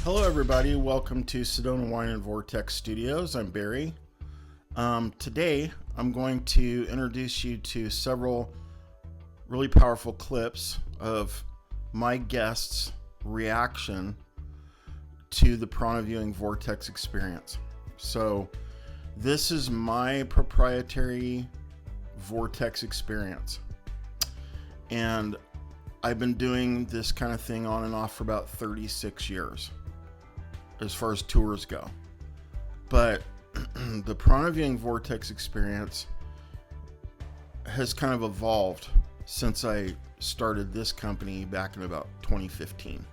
Hello everybody, welcome to Sedona Wine and Vortex Studios. I'm Barry. Today I'm going to introduce you to several really powerful clips of my guests' reaction to the Prana Viewing Vortex Experience. So this is my proprietary vortex experience, and I've been doing this kind of thing on and off for about 36 years as far as tours go. But the Prana Viewing Vortex Experience has kind of evolved since I started this company back in about 2015.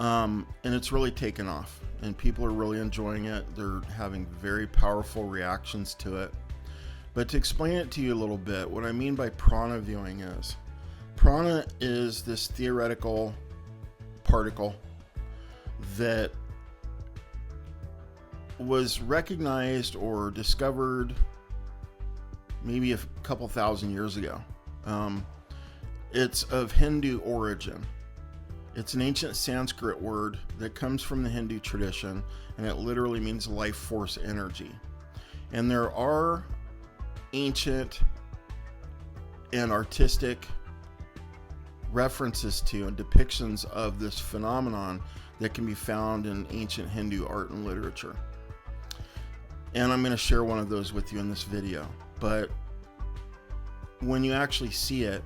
And it's really taken off, and people are really enjoying it. They're having very powerful reactions to it. But to explain it to you a little bit, what I mean by prana viewing is, prana is this theoretical particle that was recognized or discovered maybe a couple thousand years ago. It's of Hindu origin. It's an ancient Sanskrit word that comes from the Hindu tradition, and it literally means life force energy. And there are ancient and artistic references to and depictions of this phenomenon that can be found in ancient Hindu art and literature. And I'm going to share one of those with you in this video. But when you actually see it,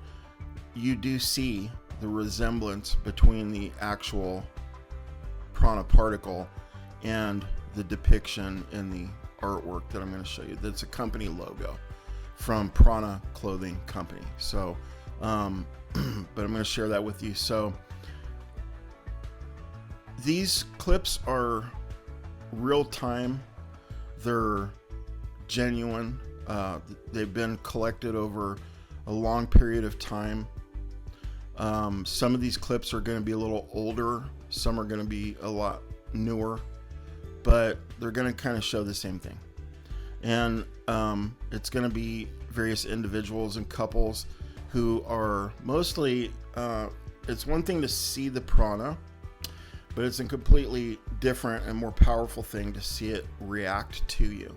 you do see the resemblance between the actual prana particle and the depiction in the artwork that I'm going to show you. That's a company logo from Prana Clothing Company. So, but I'm going to share that with you. So these clips are real time. They're genuine. They've been collected over a long period of time. Some of these clips are going to be a little older. Some are going to be a lot newer, but they're going to kind of show the same thing. And it's going to be various individuals and couples who are mostly, it's one thing to see the prana, but it's a completely different and more powerful thing to see it react to you.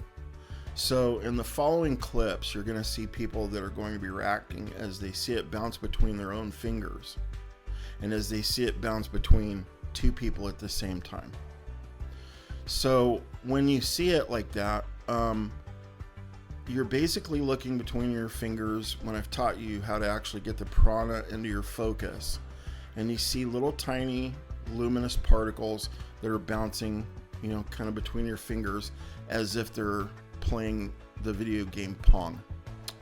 So in the following clips, you're going to see people that are going to be reacting as they see it bounce between their own fingers, and as they see it bounce between two people at the same time. So when you see it like that, you're basically looking between your fingers when I've taught you how to actually get the prana into your focus, and you see little tiny luminous particles that are bouncing, kind of between your fingers as if they're playing the video game Pong.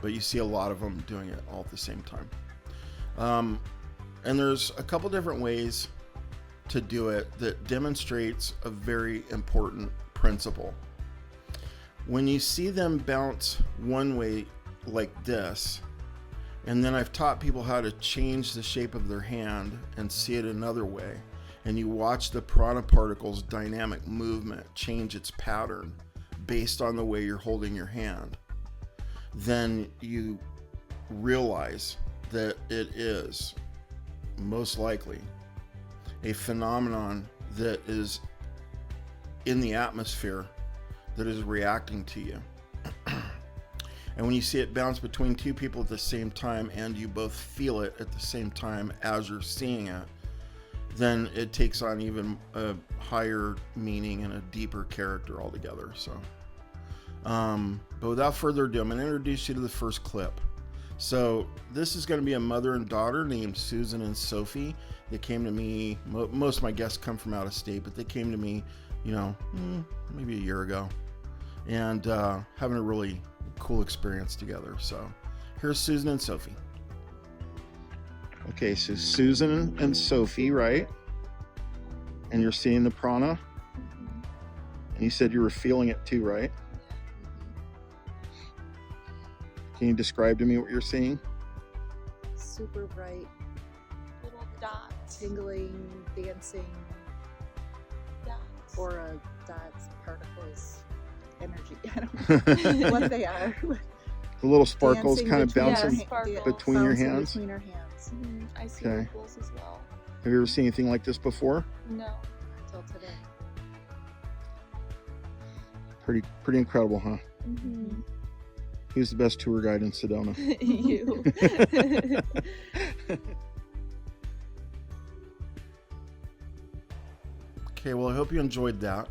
But you see a lot of them doing it all at the same time. And there's a couple different ways to do it that demonstrates a very important principle. When you see them bounce one way like this, and then I've taught people how to change the shape of their hand and see it another way, and you watch the prana particles' dynamic movement change its pattern based on the way you're holding your hand, then you realize that it is most likely a phenomenon that is in the atmosphere that is reacting to you. And when you see it bounce between two people at the same time, and you both feel it at the same time as you're seeing it, then it takes on even a higher meaning and a deeper character altogether. So, but without further ado, I'm going to introduce you to the first clip. So this is going to be a mother and daughter named Susan and Sophie. They came to me, most of my guests come from out of state, but they came to me, maybe a year ago, and having a really cool experience together. So here's Susan and Sophie. Okay, so Susan and Sophie, right? And you're seeing the prana? And you said you were feeling it too, right? Can you describe to me what you're seeing? Super bright, Little dots. tingling, dancing, Dots. aura dots, particles, energy. I don't know what they are. The little sparkles Dancing kind of between bouncing Yeah, sparkles. between your bouncing hands. Between our hands. I see Okay. ripples as well. Have you ever seen anything like this before? No. until today. Pretty incredible, huh? Mm-hmm. Who's the best tour guide in Sedona? You. Okay, well, I hope you enjoyed that.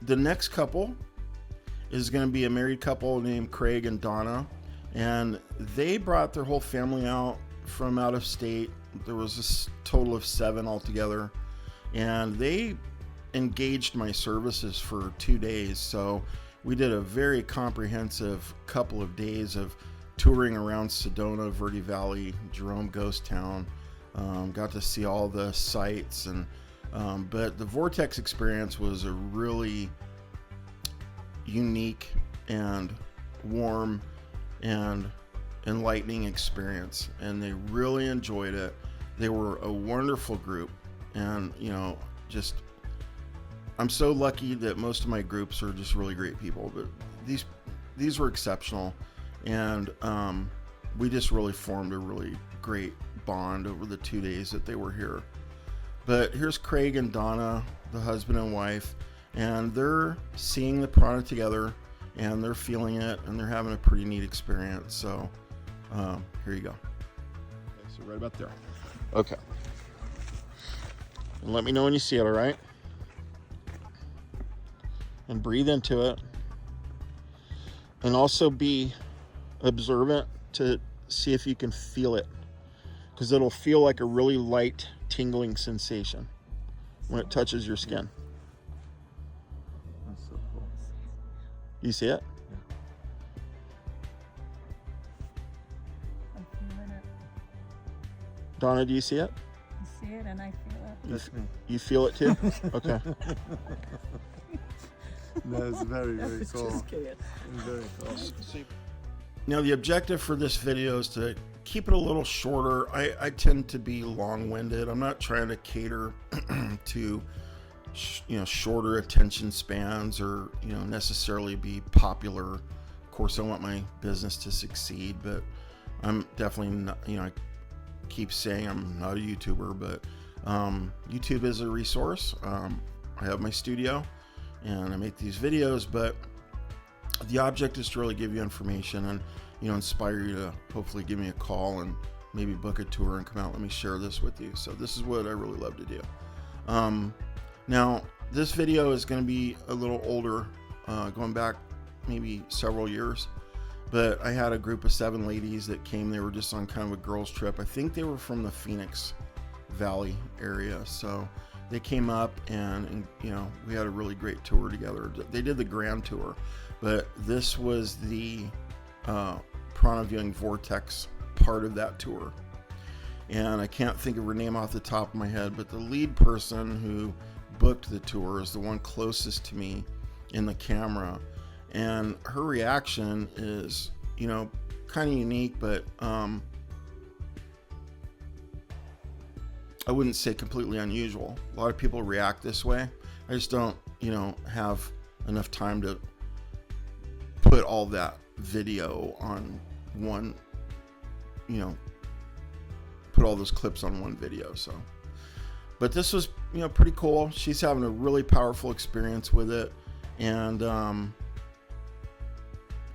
The next couple is going to be a married couple named Craig and Donna, and they brought their whole family out from out of state. There was a total of 7 altogether, and they engaged my services for 2 days. So we did a very comprehensive couple of days of touring around Sedona, Verde Valley, Jerome Ghost Town. Got to see all the sights, and but the Vortex experience was a really unique and warm and enlightening experience, and they really enjoyed it. They were a wonderful group, and just I'm so lucky that most of my groups are just really great people, but these were exceptional, and we just really formed a really great bond over the 2 days that they were here. But here's Craig and Donna, the husband and wife, and they're seeing the Prana together, and they're feeling it, and they're having a pretty neat experience. So here you go. Okay, so right about there. Okay. And let me know when you see it, all right? And breathe into it. And also be observant to see if you can feel it, because it'll feel like a really light tingling sensation when it touches your skin. That's so cool. You see it? I'm feeling it. Donna, do you see it? I see it and I feel it. That's me. You feel it too? Okay. That's very, very cool. Just kidding. Very cool. Now, the objective for this video is to keep it a little shorter. I tend to be long-winded. I'm not trying to cater to shorter attention spans, or necessarily be popular. Of course, I want my business to succeed, but I'm definitely not, I keep saying I'm not a YouTuber, but YouTube is a resource. I have my studio and I make these videos, but the object is to really give you information and inspire you to hopefully give me a call and maybe book a tour and come out. Let me share this with you. So this is what I really love to do. Now this video is going to be a little older, going back maybe several years, but I had a group of 7 ladies that came. They were just on kind of a girls trip. I think they were from the Phoenix Valley area, so they came up and we had a really great tour together. They did the grand tour, but this was the Prana Viewing Vortex part of that tour. And I can't think of her name off the top of my head, but the lead person who booked the tour is the one closest to me in the camera. And her reaction is, kind of unique, but I wouldn't say completely unusual. A lot of people react this way. I just don't, have enough time to put all that video on one, put all those clips on one video. So, but this was, pretty cool. She's having a really powerful experience with it, and I'll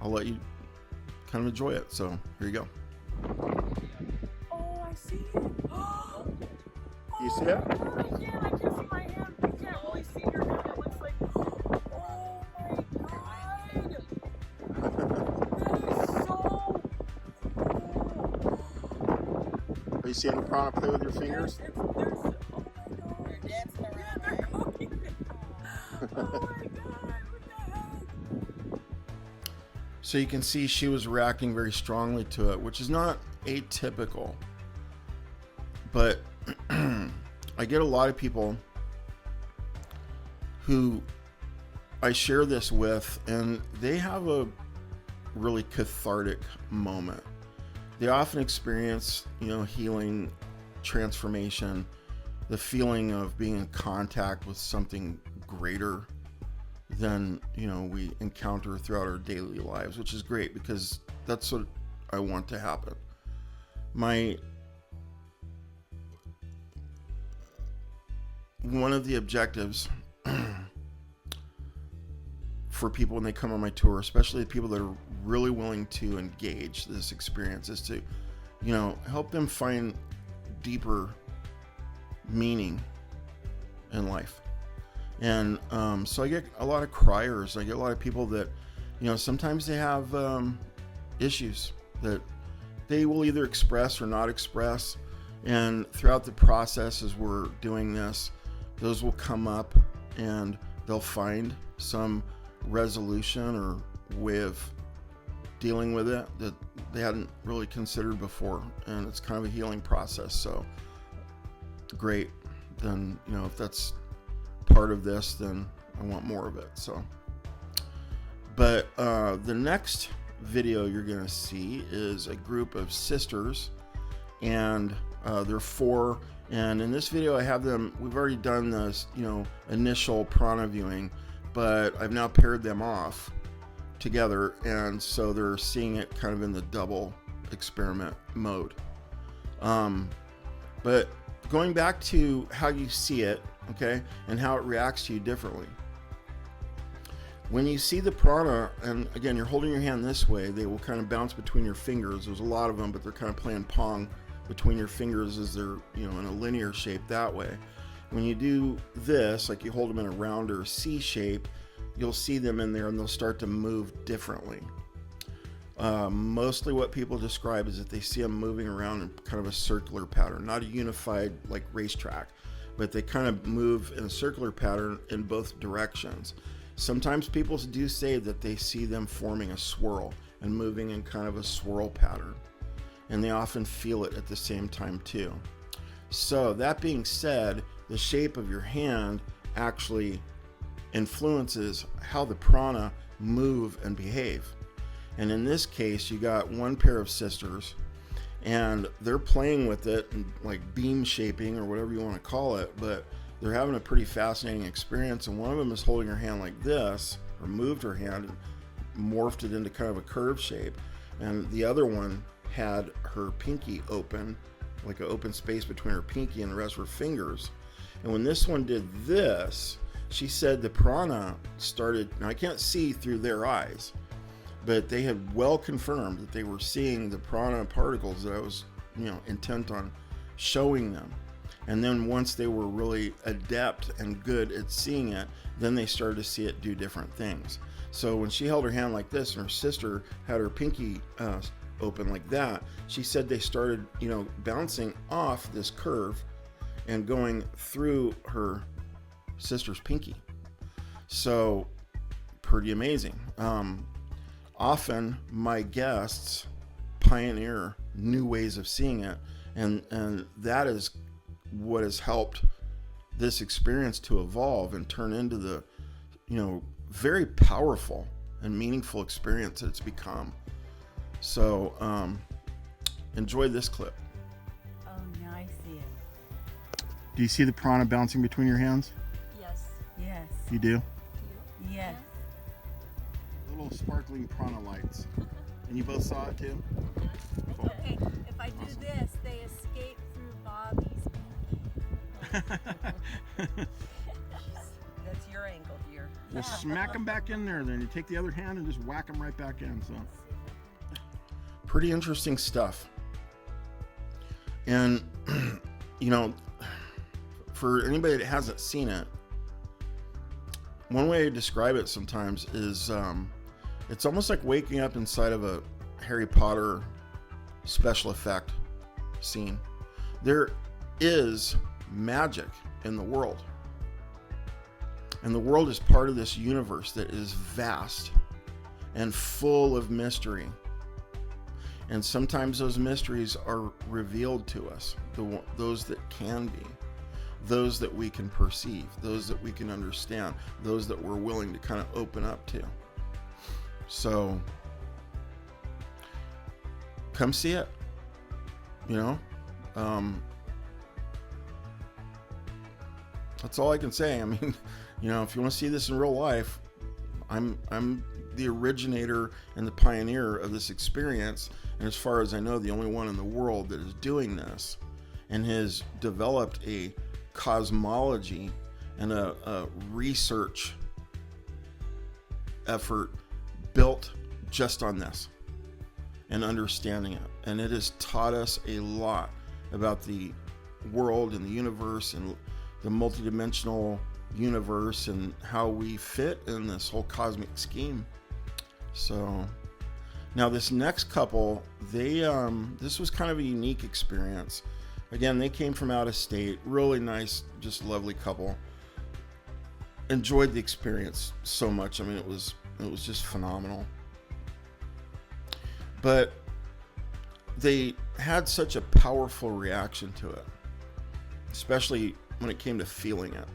let you kind of enjoy it. So here you go. Oh, I see it. You see it? I can. I can see my hand. You can't really see your hand. It looks like, oh my God. That is so cool. Are you seeing the Prana play with your fingers? There's, oh my God. They're dancing around. Yeah, they're cooking. Oh my God. What the heck? So you can see she was reacting very strongly to it, which is not atypical. But I get a lot of people who I share this with, and they have a really cathartic moment. They often experience, healing, transformation, the feeling of being in contact with something greater than, we encounter throughout our daily lives, which is great because that's what I want to happen. one of the objectives for people when they come on my tour, especially the people that are really willing to engage this experience, is to, help them find deeper meaning in life. And so I get a lot of criers. I get a lot of people that, sometimes they have issues that they will either express or not express. And throughout the process, as we're doing this, those will come up and they'll find some resolution or way of dealing with it that they hadn't really considered before. And it's kind of a healing process. So great. Then, if that's part of this, then I want more of it. So, but the next video you're going to see is a group of sisters, and they're 4. And in this video, I have them, we've already done this, initial prana viewing, but I've now paired them off together. And so they're seeing it kind of in the double experiment mode. But going back to how you see it, okay, and how it reacts to you differently. When you see the prana, and again, you're holding your hand this way, they will kind of bounce between your fingers. There's a lot of them, but they're kind of playing pong between your fingers as they're, in a linear shape that way. When you do this, like you hold them in a round or C shape, you'll see them in there and they'll start to move differently. Mostly what people describe is that they see them moving around in kind of a circular pattern, not a unified like racetrack, but they kind of move in a circular pattern in both directions. Sometimes people do say that they see them forming a swirl and moving in kind of a swirl pattern, and they often feel it at the same time too. So that being said, the shape of your hand actually influences how the prana move and behave. And in this case, you got one pair of sisters, and they're playing with it, like beam shaping or whatever you want to call it, but they're having a pretty fascinating experience. And one of them is holding her hand like this, or moved her hand and morphed it into kind of a curved shape. And the other one had her pinky open, like an open space between her pinky and the rest of her fingers. And when this one did this, she said the prana started, now I can't see through their eyes, but they had well confirmed that they were seeing the prana particles that I was, intent on showing them. And then once they were really adept and good at seeing it, then they started to see it do different things. So when she held her hand like this and her sister had her pinky open like that, she said they started, bouncing off this curve and going through her sister's pinky. So pretty amazing. Often my guests pioneer new ways of seeing it, and that is what has helped this experience to evolve and turn into the, very powerful and meaningful experience that it's become. So enjoy this clip. Oh, now I see it. Do you see the prana bouncing between your hands? Yes. Yes. You do? Yes. Little sparkling prana lights. And you both saw it too? Cool. Okay, if I do this, they escape through Bobby's pinky. That's your angle here. Well, smack them back in there then. You take the other hand and just whack them right back in. So, pretty interesting stuff. And, for anybody that hasn't seen it, one way to describe it sometimes is it's almost like waking up inside of a Harry Potter special effect scene. There is magic in the world. And the world is part of this universe that is vast and full of mystery. And sometimes those mysteries are revealed to us, those that can be, those that we can perceive, those that we can understand, those that we're willing to kind of open up to. So come see it, that's all I can say. I mean, if you want to see this in real life, I'm the originator and the pioneer of this experience, and as far as I know, the only one in the world that is doing this and has developed a cosmology and a research effort built just on this and understanding it. And it has taught us a lot about the world and the universe and the multidimensional universe and how we fit in this whole cosmic scheme. So now this next couple, this was kind of a unique experience. Again, they came from out of state, really nice, just lovely couple. Enjoyed the experience so much. I mean, it was just phenomenal. But they had such a powerful reaction to it, especially when it came to feeling it.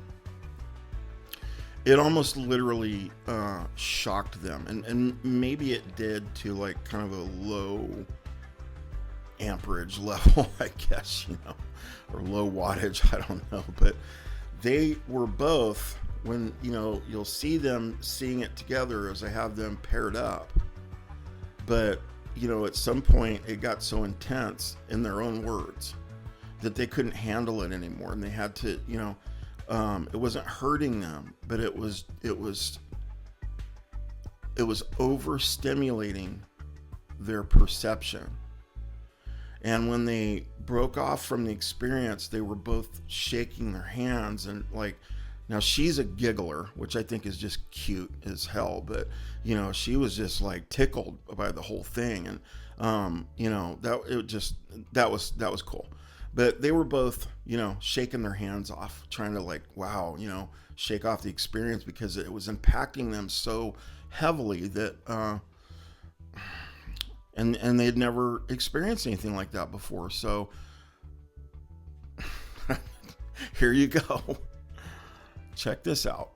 It almost literally shocked them, and maybe it did to like kind of a low amperage level, I guess, or low wattage, I don't know. But they were both, when you'll see them seeing it together as I have them paired up, but at some point it got so intense in their own words that they couldn't handle it anymore, and they had to, it wasn't hurting them, but it was overstimulating their perception. And when they broke off from the experience, they were both shaking their hands, and like, now she's a giggler, which I think is just cute as hell, but she was just like tickled by the whole thing, and that was cool. But they were both, shaking their hands off, trying to like, wow, shake off the experience, because it was impacting them so heavily that, and they'd never experienced anything like that before. So here you go. Check this out.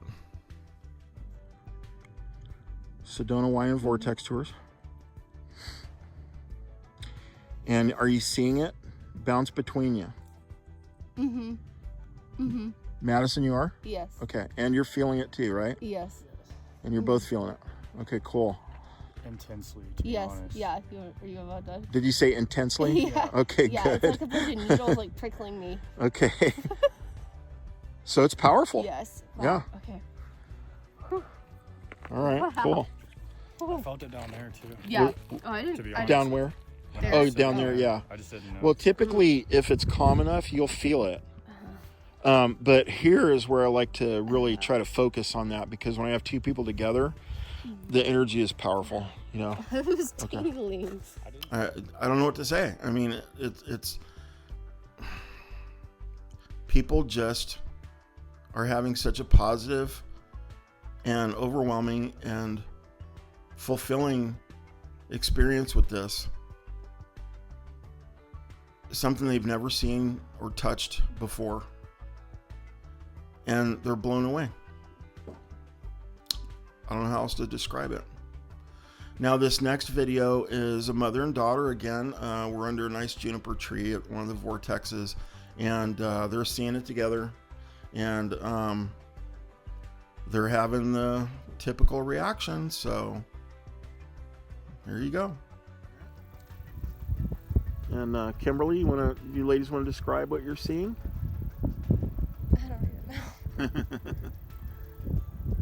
Sedona Viewing Vortex Tours. And are you seeing it bounce between you? Mm-hmm. Mm-hmm. Madison, you are? Yes. Okay. And you're feeling it too, right? Yes. And you're both feeling it. Okay, cool. Intensely, to be Yes. honest. Yeah. Are you about done? Did you say intensely? Yeah. Okay, yeah, good. it's like a bunch of needles like prickling me. Okay. So it's powerful. Yes. Yeah. Okay. All right, cool. I felt it down there too. Yeah. Where- Oh, I didn't. To be I honest. Down where? When I There. Oh, was down sitting there, yeah. I just didn't know. Well, typically, if it's calm enough, you'll feel it. But here is where I like to really try to focus on that, because when I have two people together, the energy is powerful, It was tingling. I don't know what to say. I mean, it's people just are having such a positive and overwhelming and fulfilling experience with this. Something they've never seen or touched before. And they're blown away. I don't know how else to describe it. Now, this next video is a mother and daughter again. We're under a nice juniper tree at one of the vortexes, and they're seeing it together, and they're having the typical reaction. So here you go. And Kimberly, you ladies want to describe what you're seeing? I don't even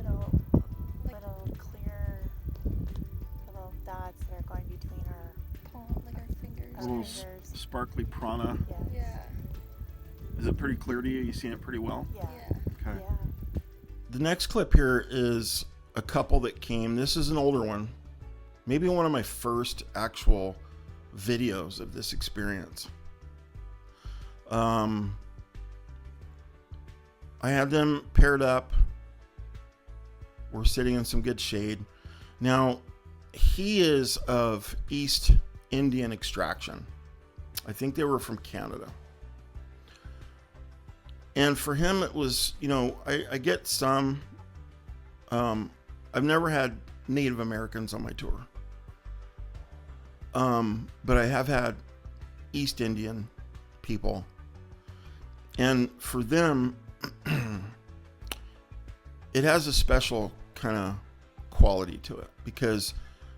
know. little clear little dots that are going between our Palm, like our fingers. Little fingers. sparkly prana. Yeah. Yeah. Is it pretty clear to you? You seeing it pretty well? Yeah. Okay. Yeah. The next clip here is a couple that came. This is an older one. Maybe one of my first actual videos of this experience. I had them paired up. We're sitting in some good shade. Now, he is of East Indian extraction. I think they were from Canada. And for him, it was, I get some, I've never had Native Americans on my tour. But I have had East Indian people. And for them, it has a special kind of quality to it, because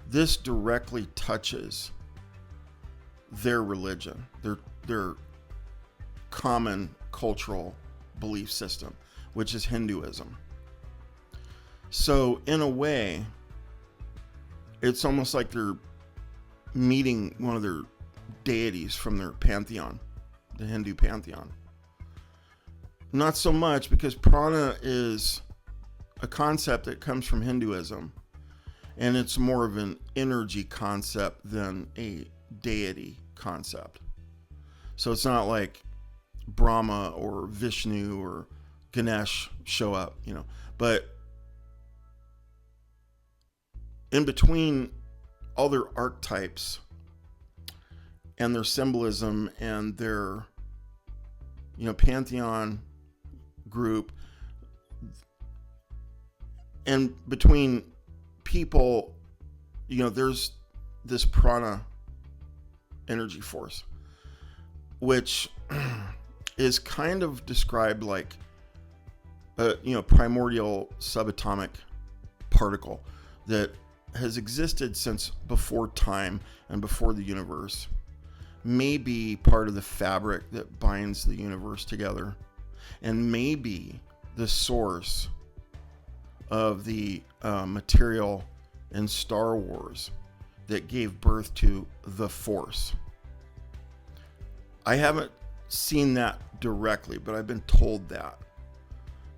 this directly touches their religion, their common cultural belief system, which is Hinduism. So in a way, it's almost like they're meeting one of their deities from their pantheon, the Hindu pantheon. Not so much, because prana is a concept that comes from Hinduism, and it's more of an energy concept than a deity concept. So it's not like Brahma or Vishnu or Ganesh show up, but in between all their archetypes and their symbolism and their, pantheon group, and between people, there's this prana energy force, which is kind of described like a primordial subatomic particle that has existed since before time and before the universe, may be part of the fabric that binds the universe together, and may be the source of the material in Star Wars that gave birth to the Force. I haven't seen that directly, but I've been told that.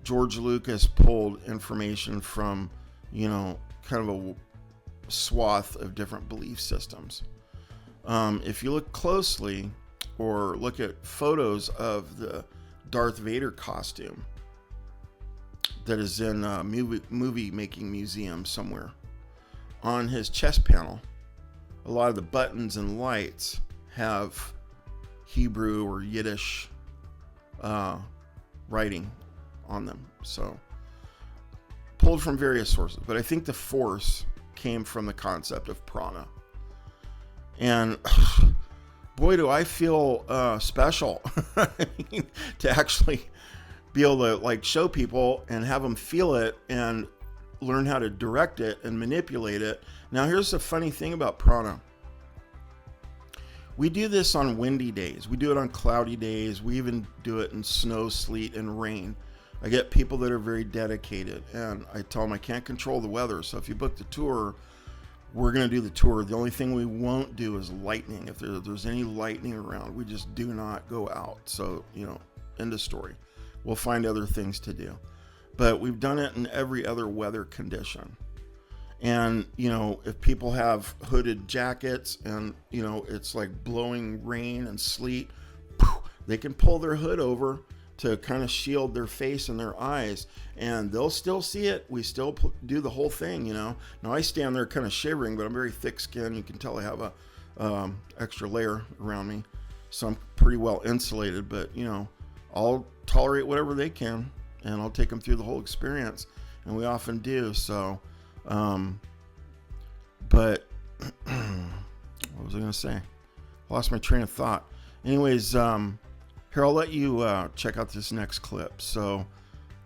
George Lucas pulled information from, kind of a swath of different belief systems. If you look closely or look at photos of the Darth Vader costume that is in a movie making museum somewhere, on his chest panel, a lot of the buttons and lights have Hebrew or Yiddish writing on them. So pulled from various sources, but I think the Force came from the concept of prana. And boy, do I feel special to actually be able to show people and have them feel it and learn how to direct it and manipulate it. Now, here's the funny thing about prana. We do this on windy days. We do it on cloudy days. We even do it in snow, sleet, and rain. I get people that are very dedicated, and I tell them I can't control the weather. So if you book the tour, we're going to do the tour. The only thing we won't do is lightning. If there's any lightning around, we just do not go out. So, end of story. We'll find other things to do. But we've done it in every other weather condition. And, if people have hooded jackets and, it's like blowing rain and sleet, they can pull their hood over to kind of shield their face and their eyes, and they'll still see it. We still do the whole thing, Now I stand there kind of shivering, but I'm very thick-skinned. You can tell I have a extra layer around me, so I'm pretty well insulated. But I'll tolerate whatever they can, and I'll take them through the whole experience, and we often do. So, but what was I going to say? I lost my train of thought. Anyways, here, I'll let you check out this next clip. So,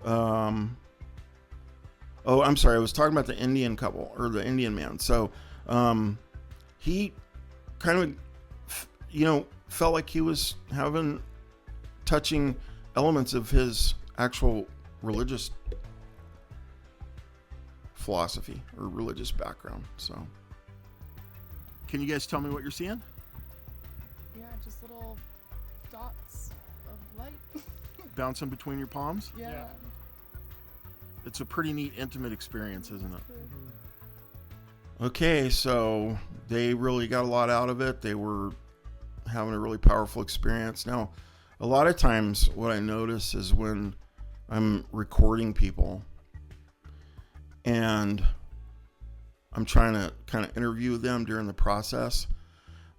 oh, I'm sorry. I was talking about the Indian couple, or the Indian man. So, he kind of, felt like he was touching elements of his actual religious philosophy or religious background. So, can you guys tell me what you're seeing? Yeah, just little dots of light. Bouncing between your palms? Yeah. It's a pretty neat, intimate experience, isn't it? Okay, so they really got a lot out of it. They were having a really powerful experience. Now, a lot of times what I notice is when I'm recording people and I'm trying to kind of interview them during the process,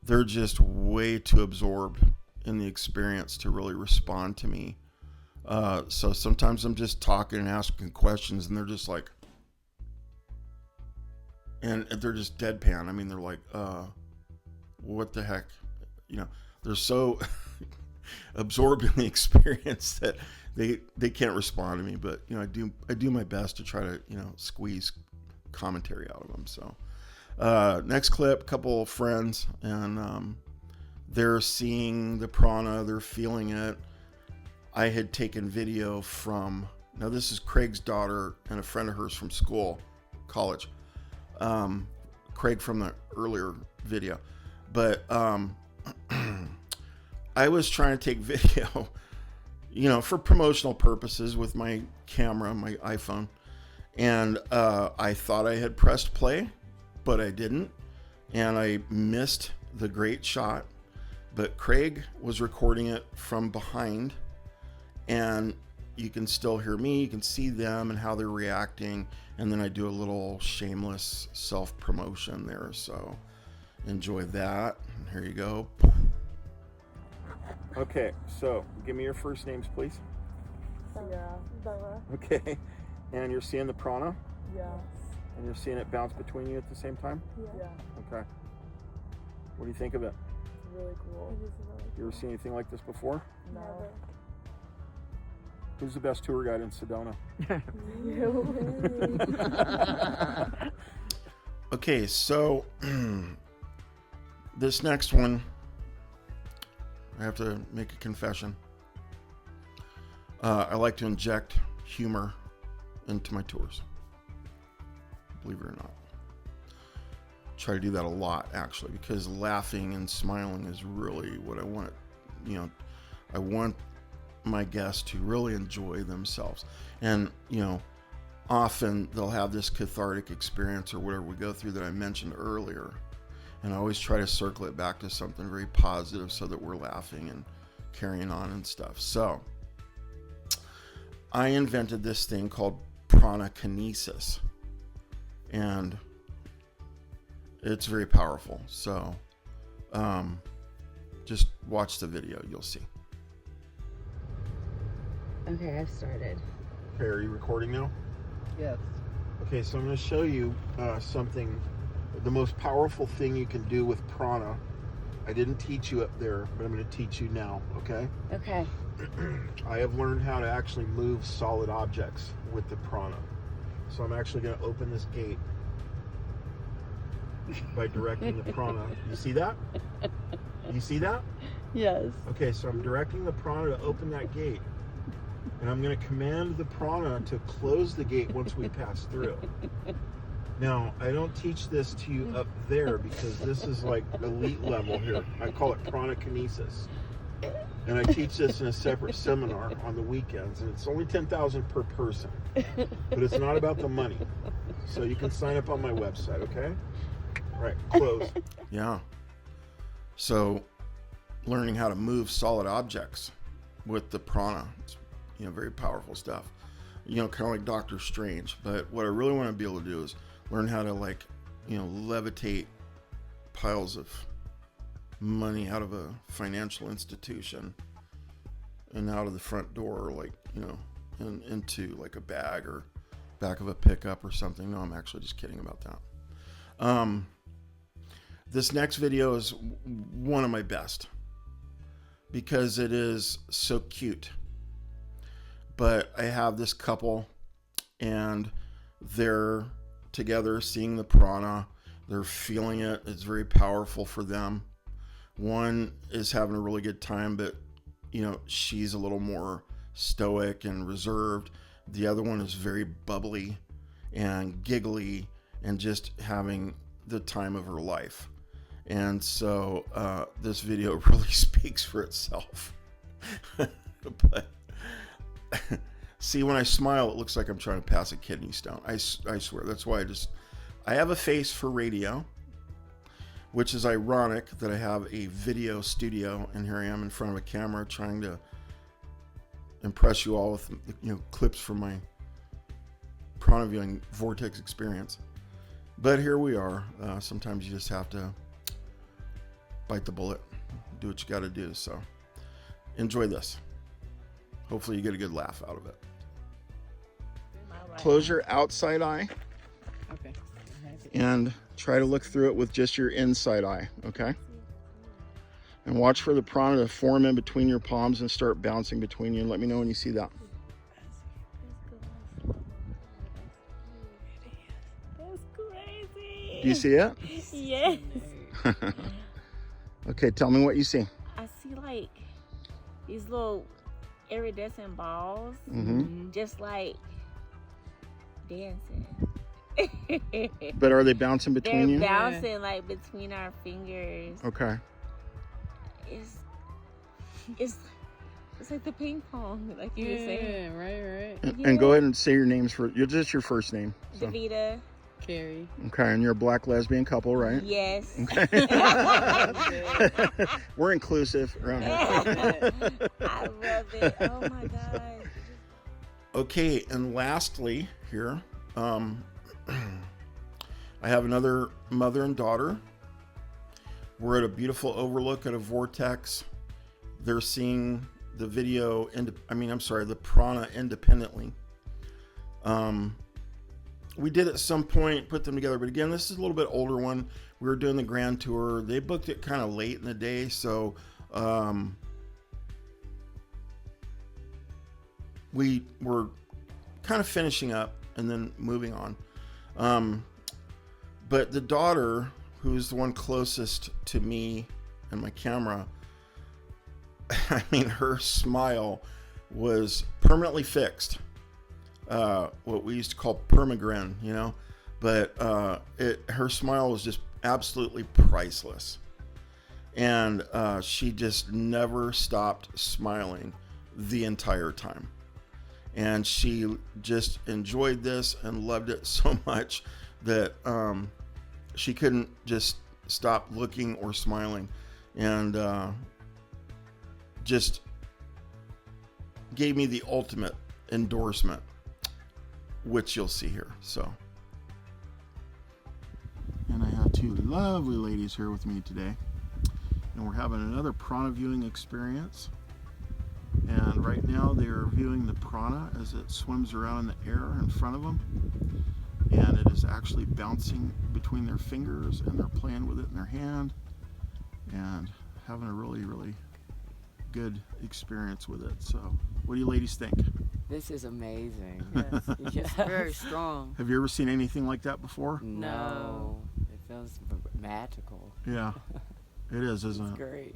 they're just way too absorbed in the experience to really respond to me. So sometimes I'm just talking and asking questions, and they're just like, and they're just deadpan. I mean, they're like, what the heck? They're so absorbed in the experience that they can't respond to me. But I do my best to try to squeeze commentary out of them. So next clip, couple of friends, and they're seeing the prana, they're feeling it. I had taken video from, now this is Craig's daughter and a friend of hers from school, college. Craig from the earlier video. But I was trying to take video, you know, for promotional purposes with my camera, my iPhone. And I thought I had pressed play, but I didn't. And I missed the great shot. But Craig was recording it from behind. And you can still hear me, you can see them and how they're reacting. And then I do a little shameless self-promotion there. So enjoy that. Here you go. Okay, so give me your first names, please. Yeah. Bella. Okay, and you're seeing the prana, Yes. and you're seeing it bounce between you at the same time? Yeah. Okay. What do you think of it? It's really cool. It is really You ever seen anything like this before? cool. No. Who's the best tour guide in Sedona? Okay, so this next one, I have to make a confession. I like to inject humor into my tours. Believe it or not. Try to do that a lot, actually, because laughing and smiling is really what I want. You know, I want my guests to really enjoy themselves. And, you know, often they'll have this cathartic experience or whatever we go through that I mentioned earlier. And I always try to circle it back to something very positive so that we're laughing and carrying on and stuff. So I invented this thing called prana kinesis. And it's very powerful. So just watch the video, you'll see. Okay, I've started. Okay, are you recording now? Yes. Okay, so I'm going to show you something, the most powerful thing you can do with prana. I didn't teach you up there, but I'm going to teach you now, okay? Okay. I have learned how to actually move solid objects with the prana. So I'm actually going to open this gate by directing the prana. You see that? You see that? Yes. Okay, so I'm directing the prana to open that gate. And I'm going to command the prana to close the gate once we pass through. Now, I don't teach this to you up there because this is like elite level here. I call it prana kinesis. And I teach this in a separate seminar on the weekends. And it's only $10,000 per person. But it's not about the money. So you can sign up on my website, okay? All right, close. Yeah. So learning how to move solid objects with the prana. It's, you know, very powerful stuff. You know, kind of like Doctor Strange. But what I really want to be able to do is learn how to, like, you know, levitate piles of money out of a financial institution and out of the front door, like, you know, and into like a bag or back of a pickup or something. No, I'm actually just kidding about that. This next video is one of my best because it is so cute. But I have this couple and they're together seeing the prana. They're feeling it. It's very powerful for them. One is having a really good time, but, you know, she's a little more stoic and reserved. The other one is very bubbly and giggly and just having the time of her life. And so this video really speaks for itself. But see, when I smile, it looks like I'm trying to pass a kidney stone. I swear. That's why I have a face for radio, which is ironic that I have a video studio, and here I am in front of a camera trying to impress you all with, you know, clips from my Prana Viewing Vortex Experience. But here we are. Sometimes you just have to bite the bullet, do what you got to do. So enjoy this. Hopefully you get a good laugh out of it. Close your outside eye. Okay. And try to look through it with just your inside eye, okay? And watch for the prana to form in between your palms and start bouncing between you. And let me know when you see that. That's crazy. Do you see it? Yes. Okay, tell me what you see. I see like these little iridescent balls, just like dancing. But are they bouncing between They're you? bouncing like between our fingers. Okay. It's like the ping pong, like you were saying. Right. And go ahead and say your names for you're just your first name. So. Davita. Carrie. Okay, and you're a black lesbian couple, right? Yes. Okay. We're inclusive around here. I love it. Oh my God. Okay, and lastly here, I have another mother and daughter. We're at a beautiful overlook at a vortex. They're seeing the video, the Prana independently. We did at some point put them together, but again, this is a little bit older one. We were doing the grand tour. They booked it kind of late in the day, so we were kind of finishing up and then moving on. But the daughter, who's the one closest to me and my camera, I mean, her smile was permanently fixed. What we used to call permagrin, but her smile was just absolutely priceless. And she just never stopped smiling the entire time. And she just enjoyed this and loved it so much that she couldn't just stop looking or smiling. And just gave me the ultimate endorsement, which you'll see here. So, and I have two lovely ladies here with me today, and we're having another Prana viewing experience. And right now they are viewing the Prana as it swims around in the air in front of them, and it is actually bouncing between their fingers, and they're playing with it in their hand and having a really, really good experience with it. So what do you ladies think? This is amazing. Yes. Yes. It's very strong. Have you ever seen anything like that before? No. It feels magical. Yeah, it is, isn't It's it? great.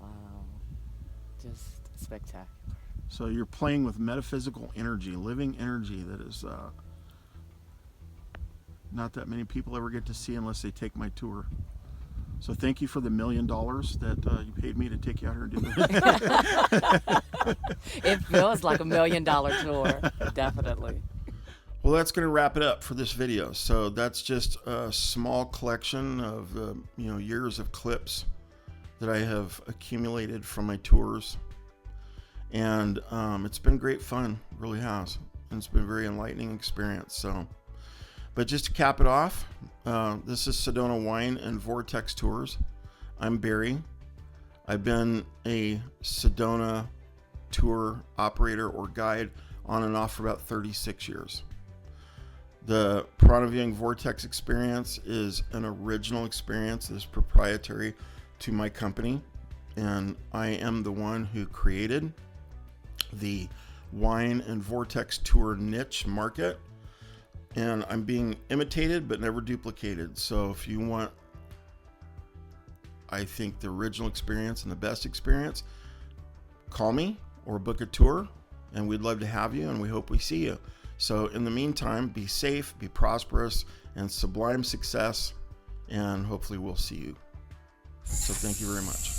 Wow. Just spectacular. So you're playing with metaphysical energy, living energy that is not that many people ever get to see unless they take my tour. So thank you for the $1 million that you paid me to take you out here and do this. It feels like $1 million tour, definitely. Well, that's going to wrap it up for this video. So that's just a small collection of years of clips that I have accumulated from my tours, and it's been great fun, it really has, and it's been a very enlightening experience. So, but just to cap it off, this is Sedona Wine and Vortex Tours. I'm Barry. I've been a Sedona tour operator or guide on and off for about 36 years. The Prana Viewing Vortex Experience is an original experience that is proprietary to my company, and I am the one who created the wine and vortex tour niche market, and I'm being imitated but never duplicated. So if you want, I think, the original experience and the best experience, call me or book a tour, and we'd love to have you, and we hope we see you. So in the meantime, be safe, be prosperous, and sublime success, and hopefully we'll see you. So thank you very much.